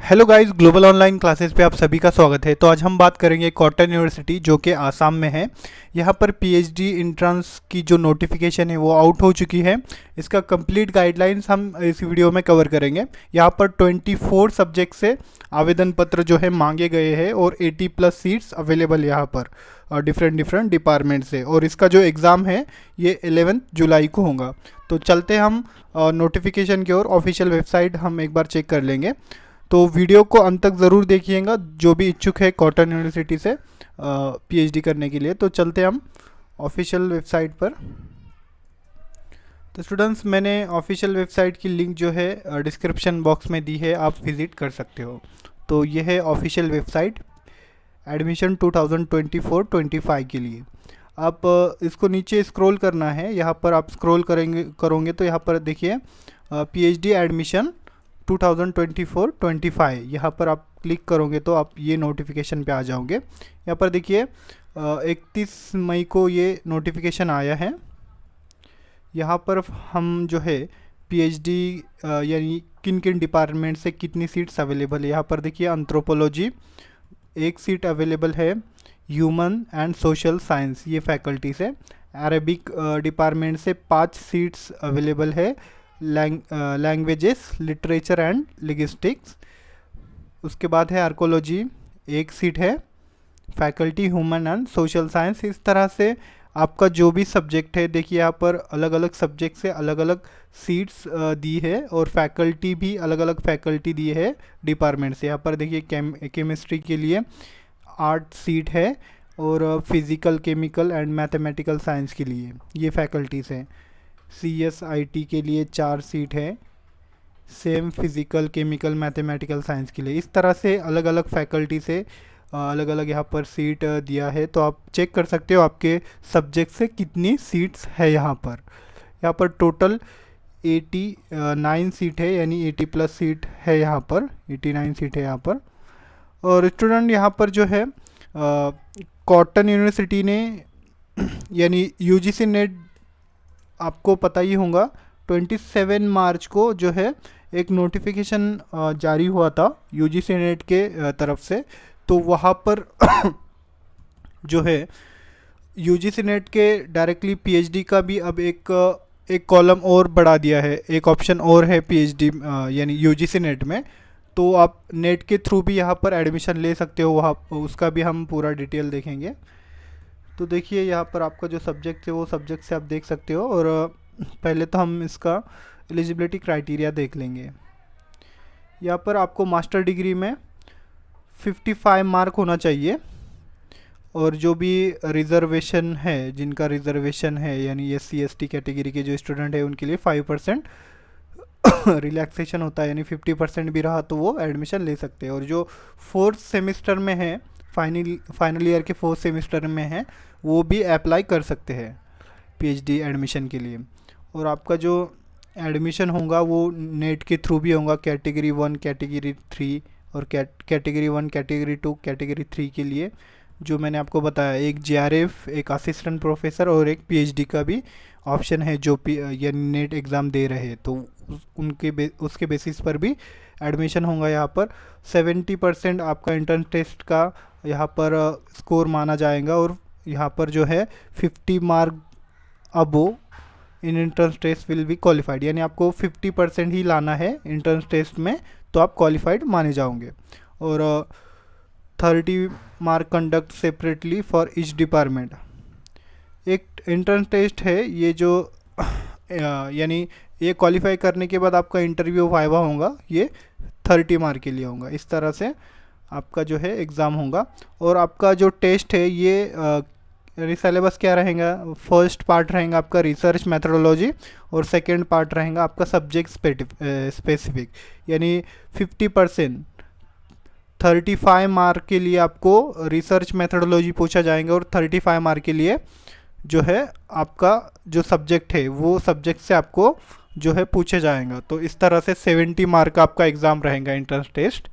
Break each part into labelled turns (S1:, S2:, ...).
S1: Hello guys, global online classes पे आप सभी का स्वागत है। तो आज हम बात करेंगे कॉटन यूनिवर्सिटी जो कि आसाम में है। यहाँ पर पीएचडी एंट्रेंस की जो नोटिफिकेशन है वो आउट हो चुकी है। इसका कंप्लीट गाइडलाइंस हम इस वीडियो में कवर करेंगे। यहाँ पर 24 सब्जेक्ट से आवेदन पत्र जो है मांगे गए हैं और 80+ सीट्स अवेलेबल यहाँ पर डिफरेंट डिपार्टमेंट से। और इसका जो एग्ज़ाम है ये 11 जुलाई को होगा। तो चलते हम नोटिफिकेशन की ओर। ऑफिशियल वेबसाइट हम एक बार चेक कर लेंगे। तो वीडियो को अंत तक ज़रूर देखिएगा जो भी इच्छुक है कॉटन यूनिवर्सिटी से पीएचडी करने के लिए। तो चलते हम ऑफिशियल वेबसाइट पर। तो स्टूडेंट्स, मैंने ऑफिशियल वेबसाइट की लिंक जो है डिस्क्रिप्शन बॉक्स में दी है, आप विज़िट कर सकते हो। तो ये है ऑफिशियल वेबसाइट एडमिशन 2024-25 के लिए। आप इसको नीचे स्क्रॉल करना है। यहाँ पर आप स्क्रॉल करोगे तो यहाँ पर देखिए पीएचडी एडमिशन 2024-25 यहाँ पर आप क्लिक करोगे तो आप ये नोटिफिकेशन पे आ जाओगे। यहाँ पर देखिए 31 मई को ये नोटिफिकेशन आया है। यहाँ पर हम जो है पीएचडी यानी किन किन डिपार्टमेंट से कितनी सीट्स अवेलेबल है। यहाँ पर देखिए एंथ्रोपोलॉजी 1 सीट अवेलेबल है, ह्यूमन एंड सोशल साइंस ये फैकल्टी से। अरेबिक डिपार्टमेंट से 5 सीट्स अवेलेबल है, लैंग्वेजेस, लिटरेचर एंड लिंग्विस्टिक्स। उसके बाद है आर्कोलॉजी 1 सीट है, faculty human and social science. इस तरह से आपका जो भी सब्जेक्ट है, देखिए यहाँ पर अलग अलग सब्जेक्ट से अलग अलग सीट्स दी है और फैकल्टी भी अलग अलग फैकल्टी दी है डिपार्टमेंट से। यहाँ पर देखिए केमिस्ट्री के लिए 8 सीट है और physical, chemical and mathematical science के लिए ये फैकल्टीज़ हैं। CSIT के लिए 4 सीट है, same physical, chemical, mathematical science के लिए। इस तरह से अलग अलग फैकल्टी से अलग अलग यहाँ पर सीट दिया है। तो आप चेक कर सकते हो आपके सब्जेक्ट से कितनी सीट्स है। यहाँ पर टोटल 89 सीट है, यानी 80+ सीट है यहाँ पर, 89 सीट है यहाँ पर। और स्टूडेंट यहाँ पर जो है कॉटन यूनिवर्सिटी ने यानी UGC नेट, आपको पता ही होगा 27 मार्च को जो है एक नोटिफिकेशन जारी हुआ था UGC नेट के तरफ से। तो वहाँ पर जो है UGC नेट के डायरेक्टली पीएचडी का भी अब एक कॉलम और बढ़ा दिया है, एक ऑप्शन और है पीएचडी यानी UGC नेट में। तो आप नेट के थ्रू भी यहाँ पर एडमिशन ले सकते हो, वहाँ उसका भी हम पूरा डिटेल देखेंगे। तो देखिए यहाँ पर आपका जो सब्जेक्ट है वो सब्जेक्ट से आप देख सकते हो। और पहले तो हम इसका एलिजिबिलिटी क्राइटेरिया देख लेंगे। यहाँ पर आपको मास्टर डिग्री में 55 मार्क होना चाहिए। और जो भी रिज़र्वेशन है, जिनका रिज़र्वेशन है यानी SC/ST कैटेगरी के जो स्टूडेंट है उनके लिए 5% रिलैक्सेशन होता है, यानी 50% भी रहा तो वो एडमिशन ले सकते हैं। और जो 4th सेमेस्टर में है, फाइनल ईयर के 4th सेमेस्टर में है, वो भी अप्लाई कर सकते हैं पीएचडी एडमिशन के लिए। और आपका जो एडमिशन होगा वो नेट के थ्रू भी होगा, कैटेगरी 1, कैटेगरी 3 और कैटेगरी 1, कैटेगरी 2, कैटेगरी 3 के लिए। जो मैंने आपको बताया, एक JRF, एक असिस्टेंट प्रोफेसर और एक पीएचडी का भी ऑप्शन है जो यानी नेट एग्ज़ाम दे रहे हैं। तो उसके बेसिस पर भी एडमिशन होगा। यहाँ पर 70% आपका एंट्रेंस टेस्ट का यहाँ पर स्कोर माना जाएगा। और यहाँ पर जो है 50 mark above in entrance test will be qualified, यानी आपको 50% ही लाना है एंट्रेंस टेस्ट में तो आप क्वालिफाइड माने जाओगे। और 30 mark conduct separately for each department. एक एंट्रेंस टेस्ट है ये जो यानी ये क्वालिफाई करने के बाद आपका इंटरव्यू वाइवा होगा, ये 30 मार्क के लिए होगा। इस तरह से आपका जो है एग्ज़ाम होगा। और आपका जो टेस्ट है ये सिलेबस क्या रहेगा, फर्स्ट पार्ट रहेगा आपका रिसर्च मेथोडोलॉजी और सेकंड पार्ट रहेगा आपका सब्जेक्ट स्पेसिफिक। यानी 50% 35 मार्क के लिए आपको रिसर्च मेथोडोलॉजी पूछा जाएगा और 35 मार्क के लिए जो है आपका जो सब्जेक्ट है वो सब्जेक्ट से आपको जो है पूछे जाएगा। तो इस तरह से 70 मार्क का आपका एग्ज़ाम रहेगा एंट्रेंस टेस्ट।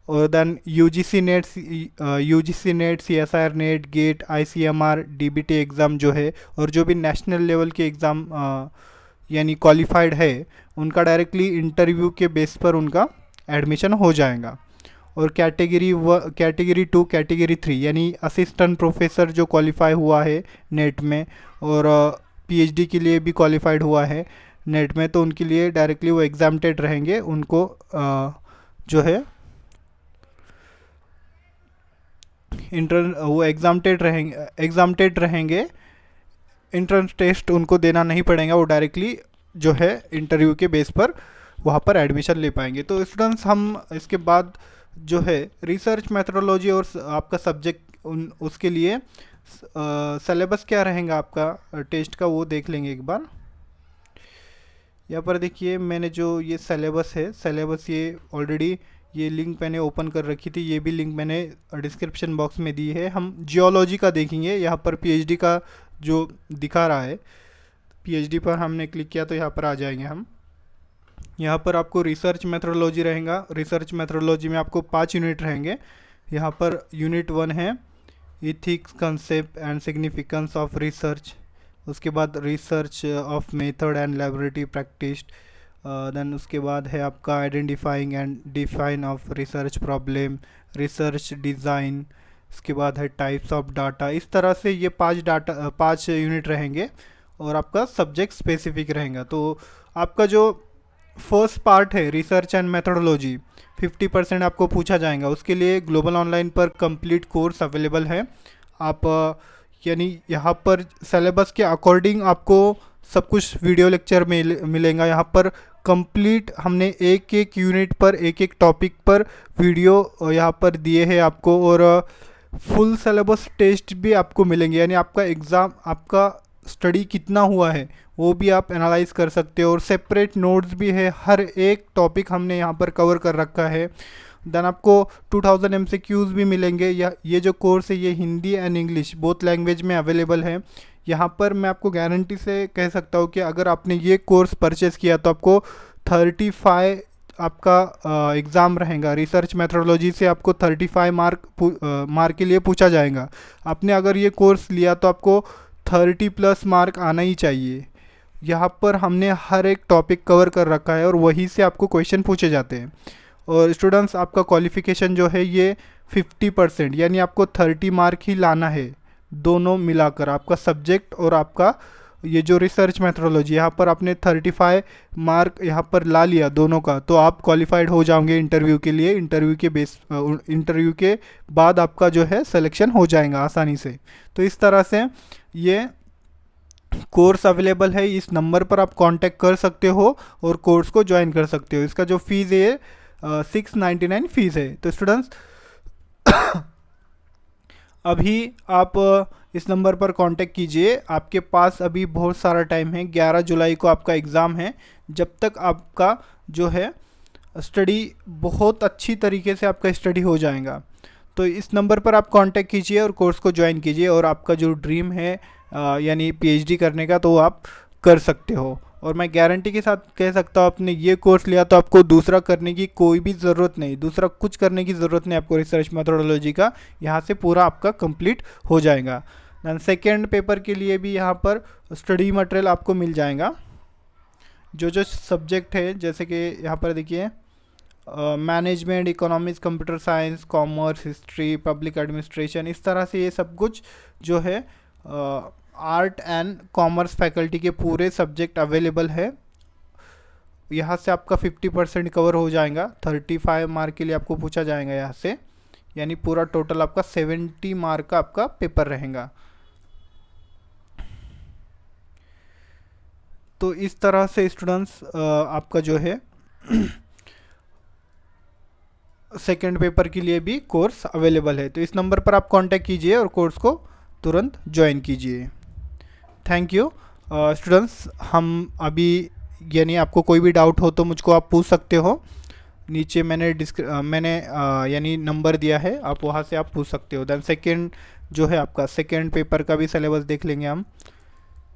S1: और then UGC NET, CSIR NET, GATE, ICMR, DBT exam जो है, और जो भी नेशनल लेवल के एग्ज़ाम यानी क्वालिफाइड है उनका डायरेक्टली इंटरव्यू के बेस पर उनका एडमिशन हो जाएगा। और कैटेगरी 2 कैटेगरी 3 यानी असिस्टेंट प्रोफेसर जो क्वालिफाई हुआ है नेट में और पीएचडी के लिए भी क्वालिफाइड हुआ है नेट में, तो उनके लिए डायरेक्टली वो एग्जाम्टेड रहेंगे। उनको जो है वो एग्जाम्टेड रहेंगे। एंट्रेंस टेस्ट उनको देना नहीं पड़ेगा, वो डायरेक्टली जो है इंटरव्यू के बेस पर वहाँ पर एडमिशन ले पाएंगे। तो स्टूडेंट्स, हम इसके बाद जो है रिसर्च मेथोडोलॉजी और आपका सब्जेक्ट उसके लिए सिलेबस क्या रहेगा आपका टेस्ट का, वो देख लेंगे एक बार। यहाँ पर देखिए मैंने जो ये सिलेबस है, सिलेबस ये ऑलरेडी ये लिंक मैंने ओपन कर रखी थी, ये भी लिंक मैंने डिस्क्रिप्शन बॉक्स में दी है। हम जियोलॉजी का देखेंगे, यहाँ पर पीएचडी का जो दिखा रहा है, पीएचडी पर हमने क्लिक किया तो यहाँ पर आ जाएंगे हम। यहाँ पर आपको रिसर्च मेथोडोलॉजी रहेगा। रिसर्च मेथोडोलॉजी में आपको 5 यूनिट रहेंगे। यहाँ पर यूनिट 1 है ethics, concept and significance of research. उसके बाद research of method and laboratory practice. Then उसके बाद है आपका identifying and define of research problem, research design. उसके बाद है टाइप्स ऑफ डाटा। इस तरह से ये 5 यूनिट रहेंगे और आपका सब्जेक्ट स्पेसिफिक रहेगा। तो आपका जो फर्स्ट पार्ट है रिसर्च एंड मेथोडोलॉजी 50% आपको पूछा जाएगा। उसके लिए ग्लोबल ऑनलाइन पर कंप्लीट कोर्स अवेलेबल है। आप यानी यहाँ पर सिलेबस के अकॉर्डिंग आपको सब कुछ वीडियो लेक्चर मिलेगा। यहाँ पर कंप्लीट हमने एक एक यूनिट पर एक एक टॉपिक पर वीडियो यहाँ पर दिए हैं आपको, और फुल सिलेबस टेस्ट भी आपको मिलेंगे। यानी आपका एग्ज़ाम, आपका स्टडी कितना हुआ है वो भी आप एनालाइज कर सकते हो, और सेपरेट नोट्स भी है। हर एक टॉपिक हमने यहाँ पर कवर कर रखा है। देन आपको 2000 MCQs भी मिलेंगे। ये जो कोर्स है ये Hindi and English both language में अवेलेबल है। यहाँ पर मैं आपको गारंटी से कह सकता हूँ कि अगर आपने ये कोर्स परचेज़ किया तो आपको 35 आपका एग्ज़ाम रहेगा। रिसर्च मेथोडोलॉजी से आपको 35 मार्क के लिए पूछा जाएगा। आपने अगर ये कोर्स लिया तो आपको 30+ मार्क आना ही चाहिए। यहाँ पर हमने हर एक टॉपिक कवर कर रखा है और वहीं से आपको क्वेश्चन पूछे जाते हैं। और स्टूडेंट्स, आपका क्वालिफ़िकेशन जो है ये 50%, यानी आपको 30 मार्क ही लाना है दोनों मिलाकर, आपका सब्जेक्ट और आपका ये जो रिसर्च मेथोडोलॉजी। यहाँ पर आपने 35 मार्क यहाँ पर ला लिया दोनों का, तो आप क्वालिफाइड हो जाओगे इंटरव्यू के लिए। इंटरव्यू के बाद आपका जो है सिलेक्शन हो जाएगा आसानी से। तो इस तरह से ये कोर्स अवेलेबल है। इस नंबर पर आप कांटेक्ट कर सकते हो और कोर्स को ज्वाइन कर सकते हो। इसका जो फीस है 699 फीस है। तो स्टूडेंट्स, अभी आप इस नंबर पर कांटेक्ट कीजिए। आपके पास अभी बहुत सारा टाइम है, 11 जुलाई को आपका एग्ज़ाम है। जब तक आपका जो है स्टडी बहुत अच्छी तरीके से आपका स्टडी हो जाएगा। तो इस नंबर पर आप कांटेक्ट कीजिए और कोर्स को ज्वाइन कीजिए, और आपका जो ड्रीम है यानी पीएचडी करने का, तो आप कर सकते हो। और मैं गारंटी के साथ कह सकता हूँ, आपने ये कोर्स लिया तो आपको दूसरा करने की कोई भी ज़रूरत नहीं, दूसरा कुछ करने की ज़रूरत नहीं आपको। रिसर्च मेथोडोलॉजी का यहाँ से पूरा आपका कंप्लीट हो जाएगा। दैन सेकेंड पेपर के लिए भी यहाँ पर स्टडी मटेरियल आपको मिल जाएगा। जो सब्जेक्ट है, जैसे कि यहाँ पर देखिए management, economics, computer science, commerce, history, public administration, इस तरह से ये सब कुछ जो है आर्ट एंड कॉमर्स फैकल्टी के पूरे सब्जेक्ट अवेलेबल है। यहाँ से आपका 50% कवर हो जाएगा। 35 मार्क के लिए आपको पूछा जाएगा यहाँ से, यानी पूरा टोटल आपका 70 मार्क का आपका पेपर रहेगा। तो इस तरह से स्टूडेंट्स आपका जो है सेकेंड पेपर के लिए भी कोर्स अवेलेबल है। तो इस नंबर पर आप कांटेक्ट कीजिए और कोर्स को तुरंत ज्वाइन कीजिए। Thank you students. हम अभी यानी आपको कोई भी डाउट हो तो मुझको आप पूछ सकते हो। नीचे मैंने यानी नंबर दिया है, आप वहाँ से आप पूछ सकते हो। दैन सेकेंड जो है आपका सेकेंड पेपर का भी सिलेबस देख लेंगे हम।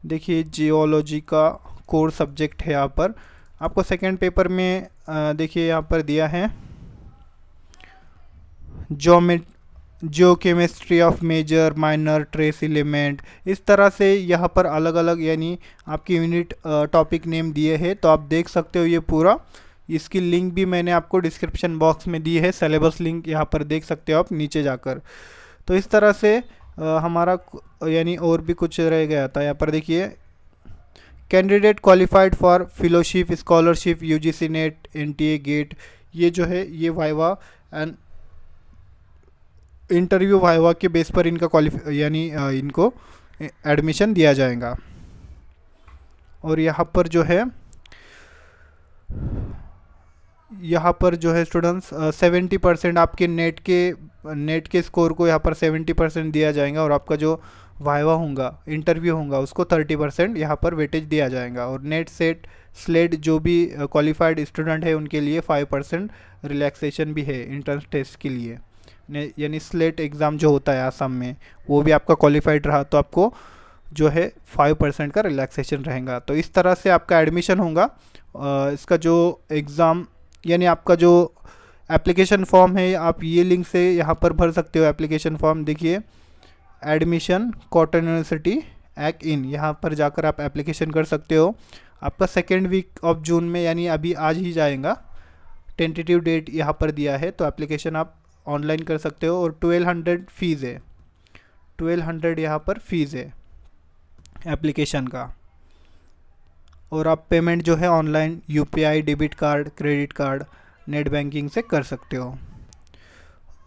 S1: देखिए जियोलॉजी का कोर सब्जेक्ट है यहाँ पर आपको सेकेंड पेपर में देखिए यहाँ पर दिया है geochemistry of major minor trace element. इस तरह से यहाँ पर अलग अलग यानी आपकी यूनिट टॉपिक नेम दिए हैं, तो आप देख सकते हो ये पूरा इसकी लिंक भी मैंने आपको डिस्क्रिप्शन बॉक्स में दी है, सिलेबस लिंक यहाँ पर देख सकते हो आप नीचे जाकर। तो इस तरह से हमारा यानी और भी कुछ रह गया था। यहाँ पर देखिए, candidate qualified for fellowship, scholarship, UGC NET, NTA GATE, ये जो है ये वाइवा एंड इंटरव्यू वाइवा के बेस पर इनका यानी इनको एडमिशन दिया जाएगा। और यहाँ पर जो है स्टूडेंट्स 70% आपके नेट के स्कोर को यहाँ पर 70% दिया जाएगा, और आपका जो वाइवा होगा, इंटरव्यू होगा, उसको 30% यहाँ पर वेटेज दिया जाएगा। और नेट सेट स्लेट जो भी क्वालिफाइड स्टूडेंट है उनके लिए 5% रिलैक्सेशन भी है इंट्रेंस टेस्ट के लिए, यानी स्लेट एग्ज़ाम जो होता है आसाम में, वो भी आपका क्वालिफाइड रहा तो आपको जो है 5% का रिलैक्सेशन रहेगा। तो इस तरह से आपका एडमिशन होगा। इसका जो एग्ज़ाम यानी आपका जो एप्लीकेशन फॉर्म है, आप ये लिंक से यहाँ पर भर सकते हो एप्लीकेशन फॉर्म। देखिए, admission cotton university act in, यहाँ पर जाकर आप एप्लीकेशन कर सकते हो। आपका 2nd वीक ऑफ जून में, यानी अभी आज ही जाएगा। टेंटेटिव डेट यहाँ पर दिया है, तो एप्लीकेशन आप ऑनलाइन कर सकते हो। और 1200 फ़ीस है, 1200 यहाँ पर फ़ीस है एप्लीकेशन का। और आप पेमेंट जो है online UPI, debit card, credit card, net banking से कर सकते हो।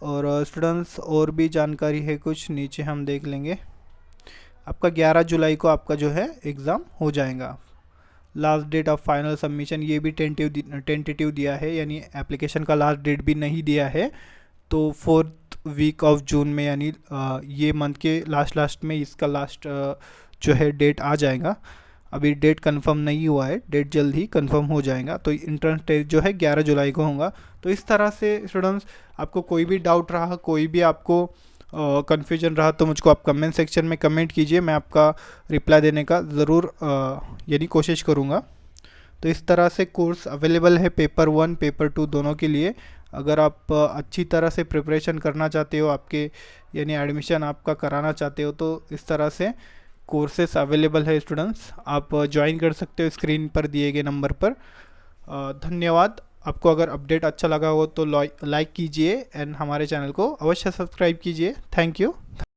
S1: और स्टूडेंट्स और भी जानकारी है कुछ, नीचे हम देख लेंगे। आपका 11 जुलाई को आपका जो है एग्ज़ाम हो जाएगा। Last date of final submission, ये भी टेंटेटिव दिया है, यानी एप्लीकेशन का लास्ट डेट भी नहीं दिया है। तो 4th वीक ऑफ जून में, यानी ये मंथ के लास्ट में इसका लास्ट जो है डेट आ जाएगा। अभी डेट कंफर्म नहीं हुआ है, डेट जल्द ही कंफर्म हो जाएगा। तो इंट्रेंस टेस्ट जो है 11 जुलाई को होगा। तो इस तरह से स्टूडेंट्स, आपको कोई भी डाउट रहा, कोई भी आपको कन्फ्यूजन रहा, तो मुझको आप कमेंट सेक्शन में कमेंट कीजिए, मैं आपका रिप्लाई देने का ज़रूर यानी कोशिश करूँगा। तो इस तरह से कोर्स अवेलेबल है पेपर 1 पेपर 2 दोनों के लिए। अगर आप अच्छी तरह से प्रिपरेशन करना चाहते हो, आपके यानी एडमिशन आपका कराना चाहते हो, तो इस तरह से कोर्सेस अवेलेबल है स्टूडेंट्स, आप ज्वाइन कर सकते हो स्क्रीन पर दिए गए नंबर पर। धन्यवाद। आपको अगर अपडेट अच्छा लगा हो तो लाइक कीजिए एंड हमारे चैनल को अवश्य सब्सक्राइब कीजिए। Thank you.